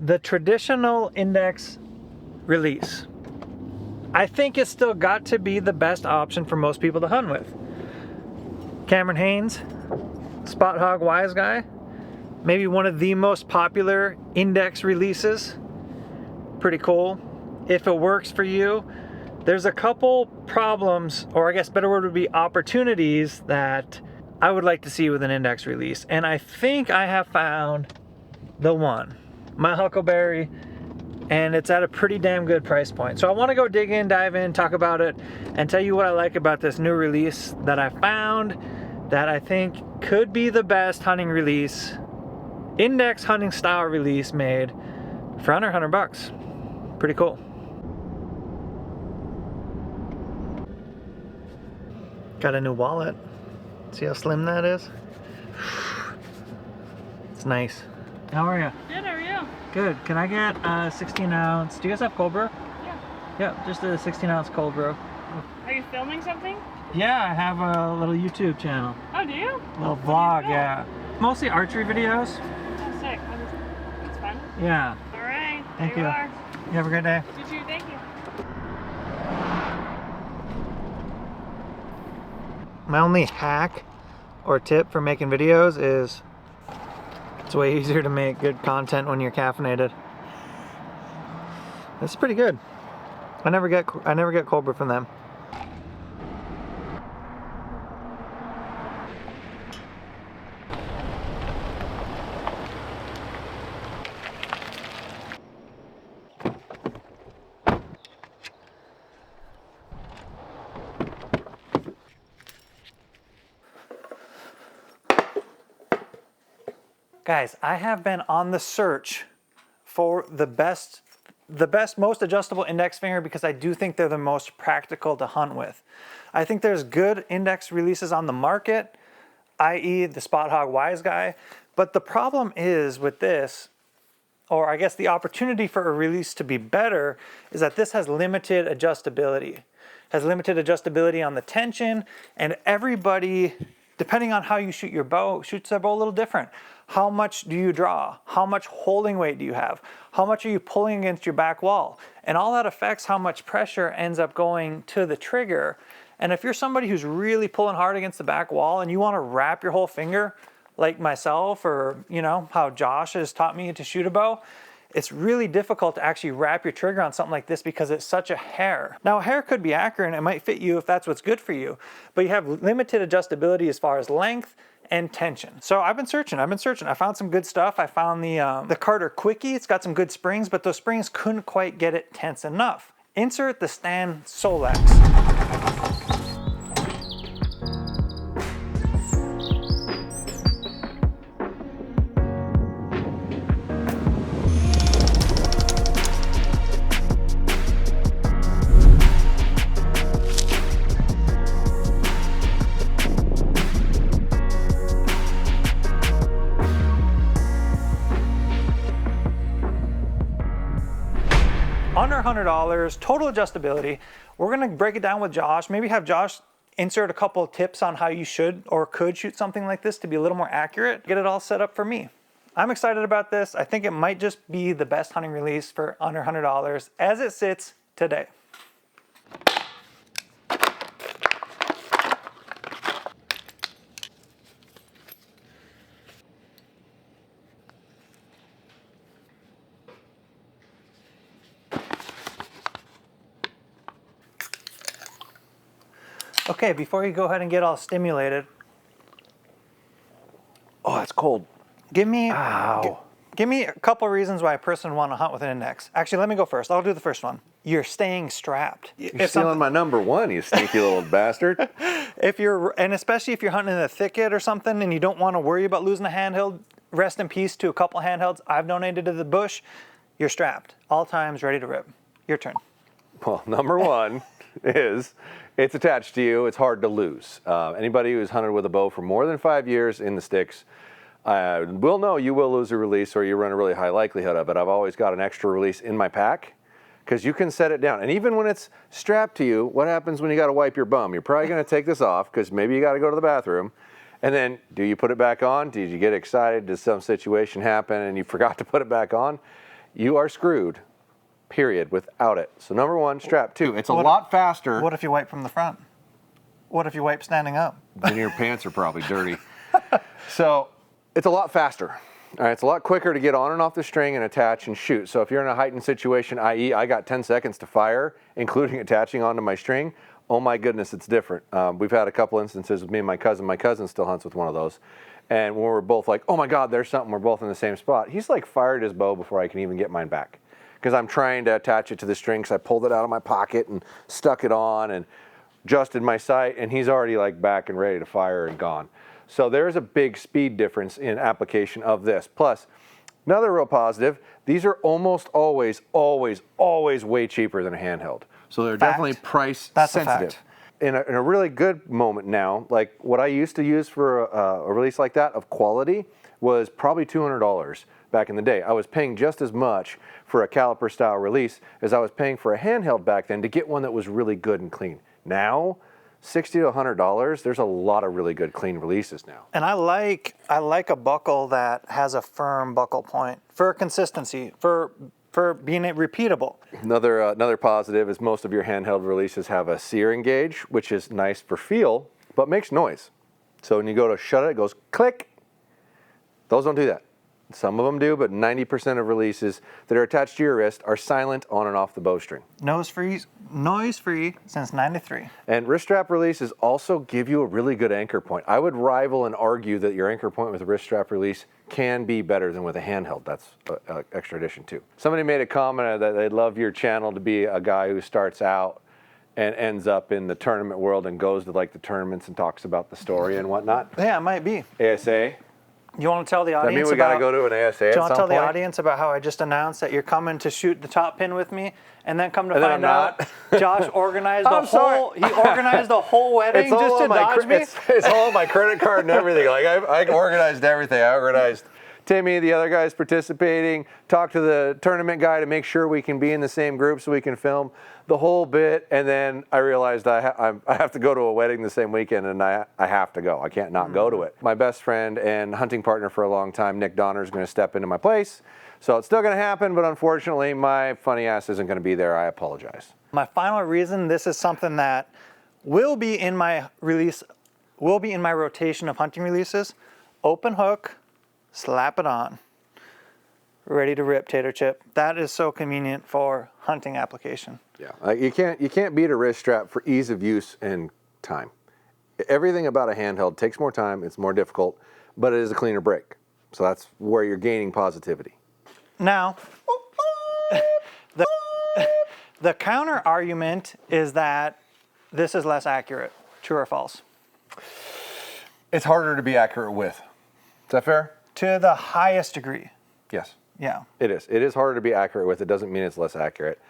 the traditional index release. I think it's still got to be the best option for most people to hunt with. Cameron Hanes, Spot Hog Wise Guy, maybe one of the most popular index releases. Pretty cool. If it works for you, there's a couple problems, or I guess better word would be opportunities, that I would like to see with an index release. And I think I have found the one, my Huckleberry, and it's at a pretty damn good price point. So I want to go dig in, dive in, talk about it, and tell you what I like about this new release that I found that I think could be the best hunting release, index hunting style release made for under $100. Pretty cool. Got a new wallet. See how slim that is? It's nice. How are you? Good, how are you? Good. Can I get a 16 ounce? Do you guys have cold brew? Yeah. Yeah, just a 16 ounce cold brew. Are you filming something? Yeah, I have a little YouTube channel. Oh, do you? A little vlog, yeah. Mostly archery videos. Oh, sick. That's fun. Yeah. All right. Thank there you. You are. You have a great day. You too, thank you. My only hack or tip for making videos is it's way easier to make good content when you're caffeinated. It's pretty good. I never get cold brew from them. Guys, I have been on the search for the best, most adjustable index finger because I do think they're the most practical to hunt with. I think there's good index releases on the market, i.e. the Spot Hog Wise Guy, but the problem is with this, or I guess the opportunity for a release to be better, is that this has limited adjustability. Has limited adjustability on the tension, and everybody, depending on how you shoot your bow, shoots their bow a little different. How much do you draw? How much holding weight do you have? How much are you pulling against your back wall? And all that affects how much pressure ends up going to the trigger. And if you're somebody who's really pulling hard against the back wall and you want to wrap your whole finger, like myself, or you know how Josh has taught me to shoot a bow, it's really difficult to actually wrap your trigger on something like this because it's such a hair. Now, a hair could be accurate and it might fit you if that's what's good for you, but you have limited adjustability as far as length and tension. So I've been searching. I found some good stuff. I found the Carter Quickie. It's got some good springs, but those springs couldn't quite get it tense enough. Insert the Stan Solex. Under $100, total adjustability. We're gonna break it down with Josh, maybe have Josh insert a couple of tips on how you should or could shoot something like this to be a little more accurate, get it all set up for me. I'm excited about this. I think it might just be the best hunting release for under $100 as it sits today. Okay, before you go ahead and get all stimulated. Oh, it's cold. Give me Ow. give me a couple of reasons why a person would want to hunt with an index. Actually, let me go first. I'll do the first one. You're staying strapped. You're stealing my number one, you sneaky little bastard. And especially if you're hunting in a thicket or something and you don't want to worry about losing a handheld, rest in peace to a couple handhelds I've donated to the bush, you're strapped. All times ready to rip. Your turn. Well, number one is it's attached to you. It's hard to lose. Anybody who's hunted with a bow for more than 5 years in the sticks will know you will lose a release or you run a really high likelihood of it. I've always got an extra release in my pack because you can set it down. And even when it's strapped to you, what happens when you got to wipe your bum? You're probably going to take this off because maybe you got to go to the bathroom. And then do you put it back on? Did you get excited? Did some situation happen and you forgot to put it back on? you are screwed, period, without it. So number one, strap. Two, it's a lot faster. What if you wipe from the front? What if you wipe standing up? Then your pants are probably dirty. So it's a lot faster. All right, it's a lot quicker to get on and off the string and attach and shoot. So if you're in a heightened situation, i.e. I got 10 seconds to fire, including attaching onto my string, oh my goodness, it's different. We've had a couple instances with me and my cousin. My cousin still hunts with one of those. And when we're both like, oh my God, there's something, we're both in the same spot. He's like fired his bow before I can even get mine back. Because I'm trying to attach it to the string, so I pulled it out of my pocket and stuck it on and adjusted my sight, and he's already like back and ready to fire and gone. So there's a big speed difference in application of this. Plus, another real positive, these are almost always way cheaper than a handheld. So they're definitely price sensitive. In a really good moment now, like what I used to use for a release like that of quality was probably $200 back in the day. I was paying just as much for a caliper style release as I was paying for a handheld back then to get one that was really good and clean. Now, $60 to $100, there's a lot of really good clean releases now. And I like a buckle that has a firm buckle point for consistency, for being repeatable. Another positive is most of your handheld releases have a sear engage, which is nice for feel, but makes noise. So when you go to shut it, it goes click. Those don't do that. Some of them do, but 90% of releases that are attached to your wrist are silent on and off the bowstring. Noise-free since '93. And wrist strap releases also give you a really good anchor point. I would rival and argue that your anchor point with a wrist strap release can be better than with a handheld. That's an extra addition too. Somebody made a comment that they'd love your channel to be a guy who starts out and ends up in the tournament world and goes to like the tournaments and talks about the story and whatnot. Yeah, it might be. ASA. You want to tell the audience I mean, we got to go to an ASA at some point. Do you want to tell the audience about how I just announced that you're coming to shoot the top pin with me, and then come to find out Josh organized he organized the whole wedding just to dodge me? It's all on my credit card and everything. Like I organized everything. I organized Timmy, the other guys participating, talked to the tournament guy to make sure we can be in the same group so we can film the whole bit. And then I realized I have to go to a wedding the same weekend, and I have to go. I can't not go to it. My best friend and hunting partner for a long time, Nick Donner, is going to step into my place. So it's still going to happen, but unfortunately, my funny ass isn't going to be there. I apologize. My final reason, this is something that will be in my rotation of hunting releases. Open hook, slap it on, ready to rip, tater chip. That is so convenient for hunting application. Yeah, you can't beat a wrist strap for ease of use and time. Everything about a handheld takes more time, it's more difficult, but it is a cleaner break. So that's where you're gaining positivity. Now, the counter argument is that this is less accurate. True or false? It's harder to be accurate with. Is that fair? To the highest degree. Yes. Yeah. It is. It is harder to be accurate with. It doesn't mean it's less accurate.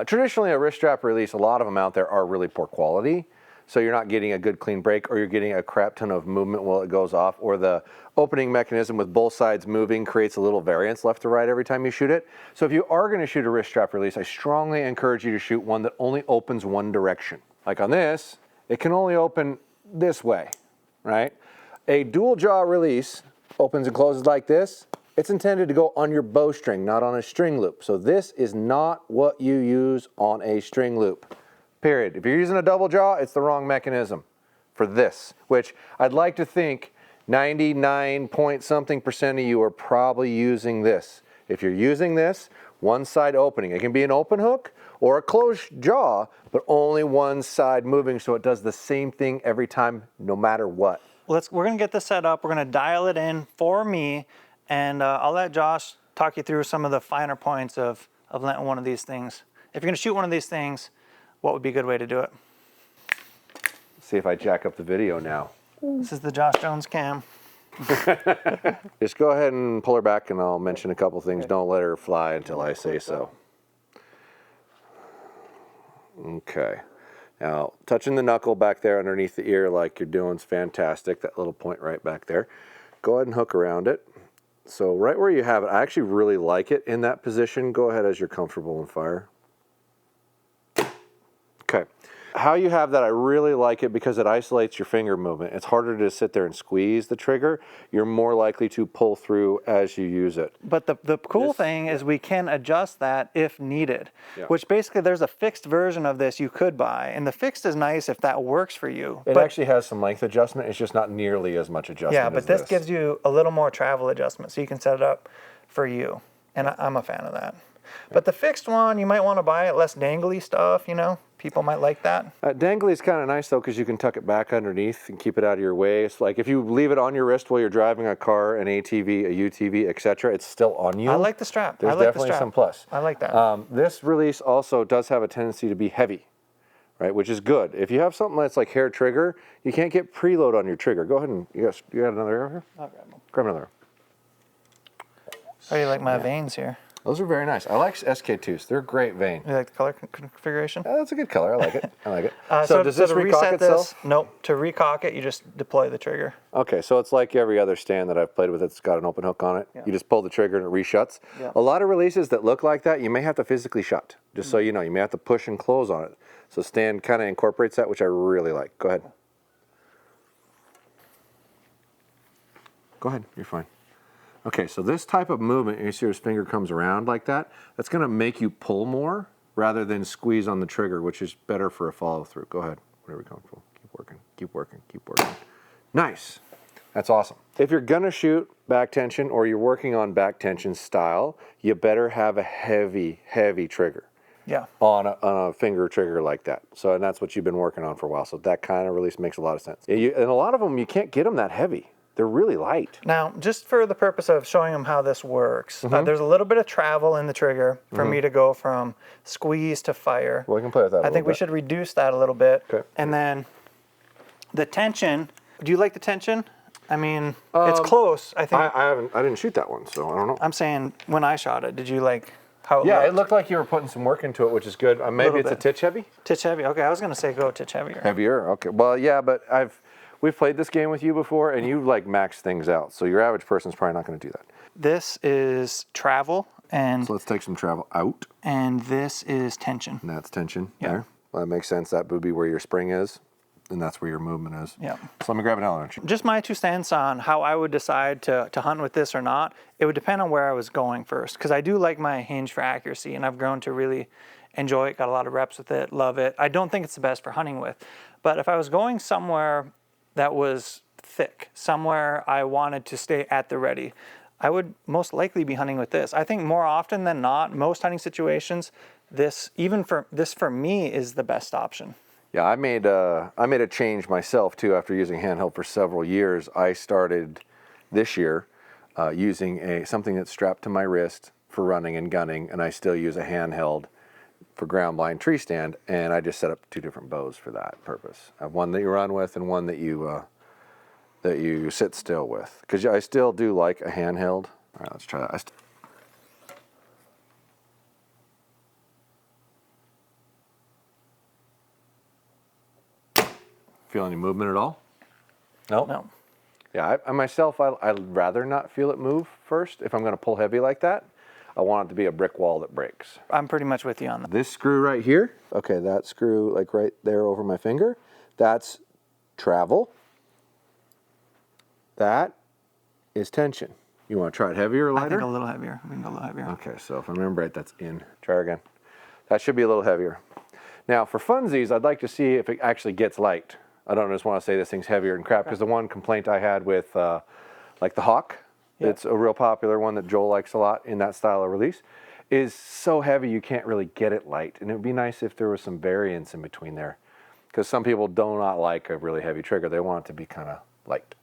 Traditionally, a wrist strap release, a lot of them out there are really poor quality. So you're not getting a good clean break, or you're getting a crap ton of movement while it goes off, or the opening mechanism with both sides moving creates a little variance left to right every time you shoot it. So if you are going to shoot a wrist strap release, I strongly encourage you to shoot one that only opens one direction. Like on this, it can only open this way, right? A dual jaw release opens and closes like this. It's intended to go on your bowstring, not on a string loop. So this is not what you use on a string loop. Period. If you're using a double jaw, it's the wrong mechanism for this, which I'd like to think 99 point something percent of you are probably using this. If you're using this, one side opening. It can be an open hook or a closed jaw, but only one side moving, so it does the same thing every time, no matter what. We're gonna get this set up. We're gonna dial it in for me, and I'll let Josh talk you through some of the finer points of letting one of these things. If you're gonna shoot one of these things, what would be a good way to do it? See if I jack up the video now. This is the Josh Jones cam. Just go ahead and pull her back, and I'll mention a couple things. Don't let her fly until I say so. Okay. Now, touching the knuckle back there underneath the ear like you're doing is fantastic. That little point right back there. Go ahead and hook around it. So right where you have it, I actually really like it in that position. Go ahead as you're comfortable and fire. Okay. How you have that, I really like it because it isolates your finger movement. It's harder to sit there and squeeze the trigger. You're more likely to pull through as you use it. But the cool thing is we can adjust that if needed, Yeah. which basically there's a fixed version of this you could buy. And the fixed is nice if that works for you. It But actually has some length adjustment. It's just not nearly as much adjustment yeah, as but this gives you a little more travel adjustment, so you can set it up for you. And I'm a fan of that. But the fixed one, you might want to buy it, less dangly stuff, you know? People might like that. Dangly is kind of nice though because you can tuck it back underneath and keep it out of your way. It's like if you leave it on your wrist while you're driving a car, an ATV, a UTV, etc., it's still on you. I like the strap. There's I like definitely the strap. some plus. I like that. This release also does have a tendency to be heavy, right? Which is good. If you have something that's like hair trigger, you can't get preload on your trigger. Go ahead and you got another arrow here? I'll grab them. Grab another. How do you like my veins here? Those are very nice. I like SK2s. They're a great vein. You like the color configuration? That's a good color. I like it. I like it. So does this to recock reset itself? this, nope. To recock it, you just deploy the trigger. Okay, so it's like every other stand that I've played with. It's got an open hook on it. Yeah. You just pull the trigger and it reshuts. Yeah. A lot of releases that look like that, you may have to physically shut. Just so you know, you may have to push and close on it. So Stan kind of incorporates that, which I really like. Go ahead. Go ahead. You're fine. Okay, so this type of movement, you see his finger comes around like that, that's going to make you pull more rather than squeeze on the trigger, which is better for a follow through. Go ahead, whatever you're comfortable. Keep working, keep working, keep working. Nice. That's awesome. If you're going to shoot back tension or you're working on back tension style, you better have a heavy, heavy trigger. Yeah. On a finger trigger like that. So, and that's what you've been working on for a while. So that kind of release makes a lot of sense. And a lot of them, you can't get them that heavy. They're really light. Now, just for the purpose of showing them how this works, there's a little bit of travel in the trigger for me to go from squeeze to fire. Well, we can play with that a I think little we bit. should reduce that a little bit. Okay. And then the tension, do you like the tension? I mean, it's close, I think. I didn't shoot that one, so I don't know. I'm saying when I shot it, did you like how it Yeah, looked? it looked like you were putting some work into it, which is good. Maybe Little it's a bit. titch heavy? Titch heavy. Okay, I was going to say go titch heavier. Heavier, okay. Well, yeah, but we've played this game with you before, and you like max things out. So your average person's probably not going to do that. This is travel, and So let's take some travel out. this is tension. And that's tension Yeah. there. Well, that makes sense. That would be where your spring is, and that's where your movement is. Yeah. So let me grab another one. Just my 2 cents on how I would decide to hunt with this or not. It would depend on where I was going first, because I do like my hinge for accuracy, and I've grown to really enjoy it, got a lot of reps with it, love it. I don't think it's the best for hunting with, but if I was going somewhere that was thick, somewhere I wanted to stay at the ready, I would most likely be hunting with this. I think more often than not, most hunting situations, this for me is the best option. Yeah, I made a change myself too after using handheld for several years. I started this year using something that's strapped to my wrist for running and gunning, and I still use a handheld for ground blind tree stand, and I just set up 2 different bows for that purpose. I have one that you run with and one that you sit still with, because I still do like a handheld. All right, let's try that. Feel any movement at all? Nope. No. Yeah, I myself, I'd rather not feel it move first. If I'm going to pull heavy like that, I want it to be a brick wall that breaks. I'm pretty much with you on that. This screw right here, okay, that screw like right there over my finger, that's travel. That is tension. You want to try it heavier or I lighter? think a little heavier. We can go a little heavier. Okay, so if I remember right, that's in. Try again. That should be a little heavier. Now for funsies, I'd like to see if it actually gets light. I don't just want to say this thing's heavier and crap, because the one complaint I had with like the Hawk, it's a real popular one that Joel likes a lot in that style of release, is so heavy you can't really get it light. And it would be nice if there was some variance in between there, because some people do not like a really heavy trigger. They want it to be kind of light.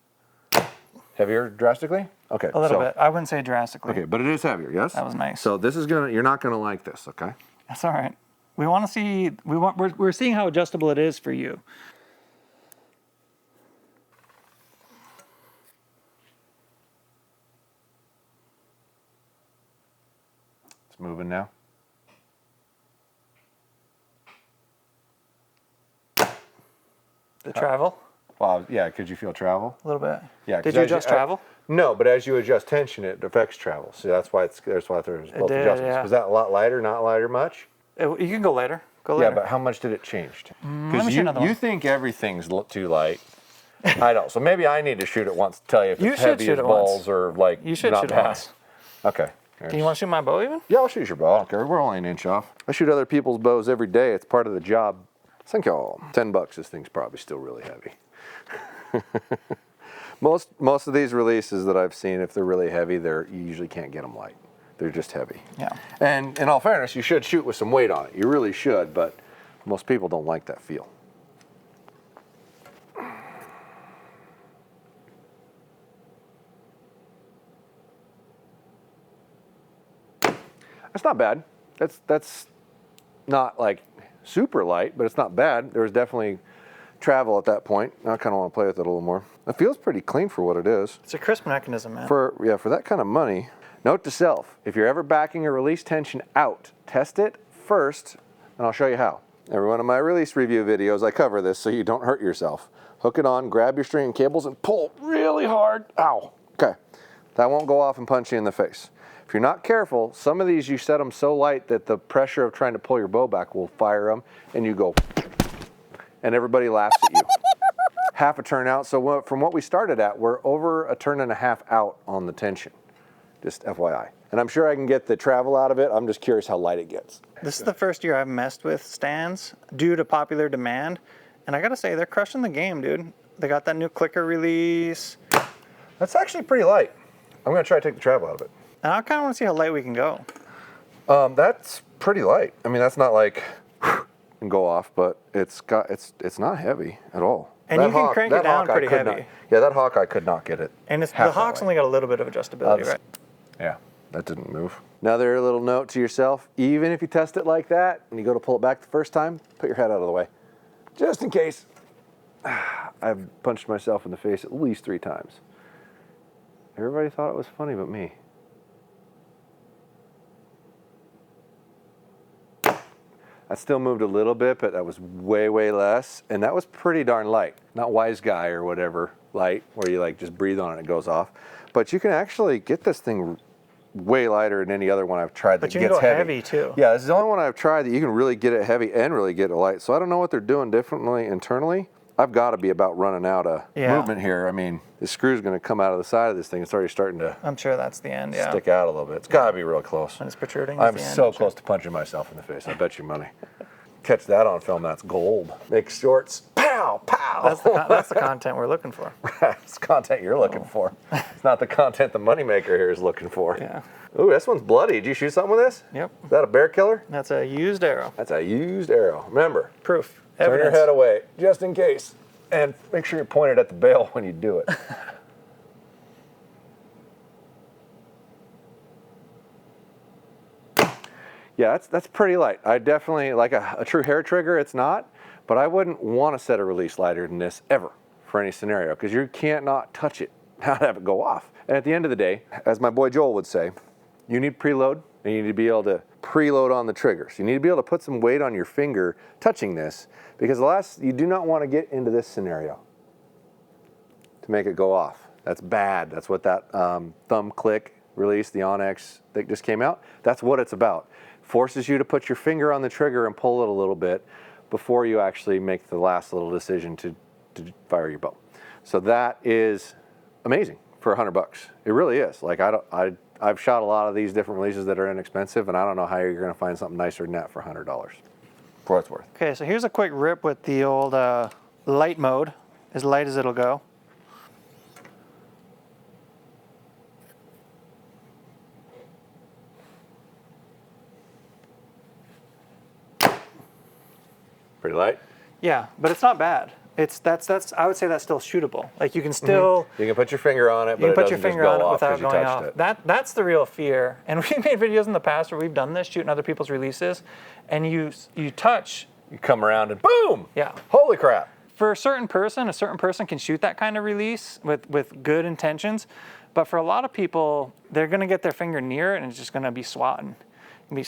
Heavier drastically? Okay. A little bit. I wouldn't say drastically. Okay, but it is heavier, yes? That was nice. So this is you're not gonna like this, okay? That's all right. We want to see. We're seeing how adjustable it is for you. It's moving now. The travel, Wow, yeah, could you feel travel? a little bit. Yeah. 'cause Did you as adjust travel? No, but as you adjust tension, it affects travel. So that's why there's both did, adjustments. yeah. Was that a lot lighter, not lighter much? You can go later. Go Yeah, lighter. but how much did it change? let me Because shoot another one. you think everything's too light. I don't. So maybe I need to shoot it once to tell you if You it's should heavy shoot as it once. balls or like You should not shoot it bad. once. Okay. Do you want to shoot my bow even? Yeah, I'll shoot your bow. I don't care. We're only an inch off. I shoot other people's bows every day. It's part of the job. Thank y'all. $10. This thing's probably still really heavy. Most of these releases that I've seen, if they're really heavy, you usually can't get them light. They're just heavy. Yeah. And in all fairness, you should shoot with some weight on it. You really should, but most people don't like that feel. That's not bad. That's not like super light, but it's not bad. There was definitely travel at that point. Now I kind of want to play with it a little more. It feels pretty clean for what it is. It's a crisp mechanism, man. For that kind of money. Note to self, if you're ever backing a release tension out, test it first, and I'll show you how. Every one of my release review videos, I cover this so you don't hurt yourself. Hook it on, grab your string and cables, and pull really hard. Ow. Okay. That won't go off and punch you in the face. If you're not careful, some of these you set them so light that the pressure of trying to pull your bow back will fire them, and you go, and everybody laughs at you. Half a turn out. So from what we started at, we're over a turn and a half out on the tension. Just FYI. And I'm sure I can get the travel out of it. I'm just curious how light it gets. This is the first year I've messed with stands due to popular demand. And I gotta say, they're crushing the game, dude. They got that new clicker release. That's actually pretty light. I'm gonna try to take the travel out of it. And I kinda wanna see how light we can go. That's pretty light. I mean, that's not like and go off, but it's not heavy at all. And you can crank it down pretty heavy. That hawk I could not get it. And the hawk's only got a little bit of adjustability, right? Yeah, that didn't move. Another little note to yourself, even if you test it like that and you go to pull it back the first time, put your head out of the way. Just in case. I've punched myself in the face at least 3 times. Everybody thought it was funny but me. That still moved a little bit, but that was way, way less. And that was pretty darn light. Not wise guy or whatever light, where you like just breathe on it and it goes off. But you can actually get this thing way lighter than any other one I've tried that But you can gets go heavy. heavy too. Yeah, this is the only one I've tried that you can really get it heavy and really get it light. So I don't know what they're doing differently internally. I've got to be about running out of movement here. I mean, the screw's going to come out of the side of this thing. It's already starting to I'm sure that's the end, yeah. stick out a little bit. It's got to be real close. When it's protruding. I'm it's the so end. close to punching myself in the face. I bet you money. Catch that on film, that's gold. Make shorts, pow, pow. That's the content we're looking for. That's content you're looking for. It's not the content the moneymaker here is looking for. Yeah. Ooh, this one's bloody. Did you shoot something with this? Yep. Is that a bear killer? That's a used arrow. That's a used arrow. Remember, Proof. turn your Evidence. head away just in case. And make sure you point it at the bail when you do it. Yeah, that's pretty light. I definitely, like a true hair trigger, it's not, but I wouldn't want to set a release lighter than this ever for any scenario, because you can't not touch it, not have it go off. And at the end of the day, as my boy Joel would say, you need preload, and you need to be able to preload on the trigger. So you need to be able to put some weight on your finger touching this, because you do not want to get into this scenario to make it go off. That's bad. That's what that thumb click release, the Onyx that just came out, that's what it's about. Forces you to put your finger on the trigger and pull it a little bit before you actually make the last little decision to fire your bow. So that is amazing for $100. It really is. Like I've shot a lot of these different releases that are inexpensive, and I don't know how you're going to find something nicer than that for $100. For what it's worth. Okay, so here's a quick rip with the old light mode, as light as it'll go. Pretty light. Yeah, but it's not bad. That's I would say that's still shootable. Like you can still You can put your finger on it, but you it can put your doesn't just finger go on it off without 'cause you going touched off. it. That's the real fear. And we've made videos in the past where we've done this, shooting other people's releases, and you touch. You come around and boom! Yeah. Holy crap! For a certain person can shoot that kind of release with good intentions, but for a lot of people, they're gonna get their finger near it and it's just gonna be swatting. You're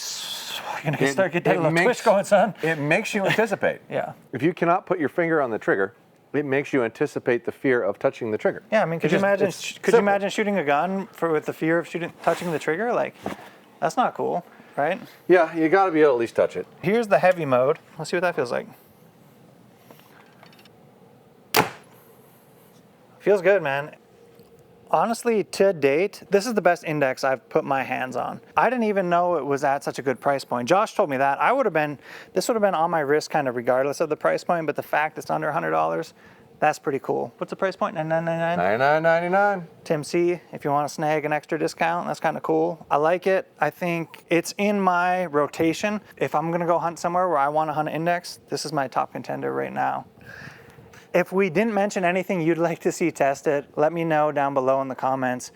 gonna start getting that little twitch going, son. It makes you anticipate. Yeah. If you cannot put your finger on the trigger, it makes you anticipate the fear of touching the trigger. Yeah, I mean, could you imagine shooting a gun with the fear of touching the trigger? Like, that's not cool. right? Yeah, you got to be able to at least touch it. Here's the heavy mode. Let's see what that feels like. Feels good, man. Honestly, to date, this is the best index I've put my hands on. I didn't even know it was at such a good price point. Josh told me that. This would have been on my wrist kind of regardless of the price point, but the fact it's under $100, that's pretty cool. What's the price point? $99.99? $99.99. Tim C, if you want to snag an extra discount, that's kind of cool. I like it. I think it's in my rotation. If I'm gonna go hunt somewhere where I want to hunt an index, this is my top contender right now. If we didn't mention anything you'd like to see tested, let me know down below in the comments.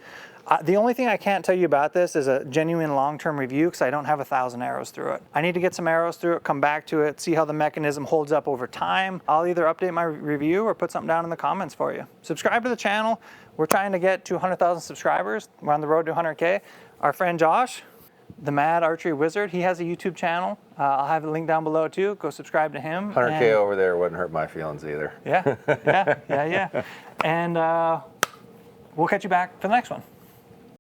The only thing I can't tell you about this is a genuine long-term review because I don't have 1,000 arrows through it. I need to get some arrows through it, come back to it, see how the mechanism holds up over time. I'll either update my review or put something down in the comments for you. Subscribe to the channel. We're trying to get to 100,000 subscribers. We're on the road to 100K. Our friend Josh, the Mad Archery Wizard, he has a YouTube channel. I'll have a link down below too. Go subscribe to him. 100K over there wouldn't hurt my feelings either. Yeah. And we'll catch you back for the next one.